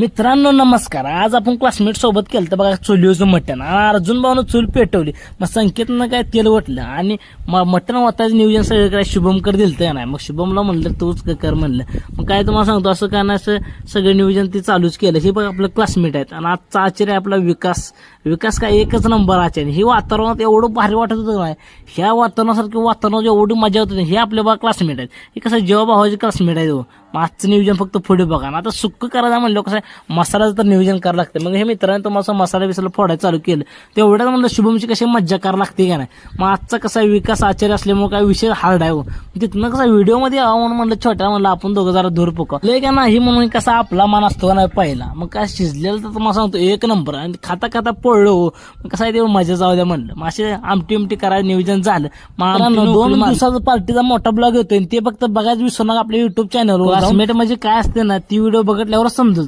मित्रांनो नमस्कार. आज आपण क्लासमेट सोबत केलं तर बघा चुलीचं मटण. अर्जुन भाऊनं चूल पेटवली, मग संकेतनं काय तेल वटलं आणि मटण वाटायचं नियोजन सगळं काय शुभमकर दिलं का नाही. मग शुभमला म्हणलं तूच कर म्हणलं. मग काय तुम्हाला सांगतो असं काय नाही, असं सगळं नियोजन ते चालूच केलं. हे बघा आपलं क्लासमेट आहेत आणि आजचा आचार्य आपला विकास काय एकच नंबर आचार्य. हे वातावरणात एवढं भारी वाटत होतं नाही, ह्या वातावरणासारखं वातावरणात एवढी मजा होत. हे आपले बघा क्लासमेट आहेत. हे कसं जेव्हा भावाचे क्लासमेट आहेत हो. मग आजचं नियोजन फक्त पुढे बघा ना. आता सुक्क करायचं म्हणलं कसं मसाल्याचं तर नियोजन करावं लागतं. मग हे मित्रांनो तुम्हाला मसाला बिसाला फोडायला चालू केलं तेवढ्याच म्हणलं शुभमची कशी मज्जा करावं लागते का नाही. मग आजचा कसा विकास आचार्य असल्यामुळे काय विषय हार्ड आहे हो. तिथनं कसं व्हिडिओमध्ये यावं म्हणून म्हणलं छोट्या म्हणलं आपण दोघं जरा दूर पोका लय का नाही म्हणून कसा आपला मान असतो का नाही पहिला. मग काय शिजलेलं तर तुम्हाला सांगतो एक नंबर. आणि खाता खाता पडलो हो. मग कसं आहे ते मजा जाऊ द्या म्हणलं. मग असे आमटी करायचं नियोजन झालं. मग 2 दिवसाचा पार्टीचा मोठा ब्लॉग येतोय ते फक्त बघायचं विसरू नका आपल्या युट्यूब चॅनलवर. क्लासमेट म्हणजे काय असते ना ती व्हिडिओ बघितल्यावर समजेल.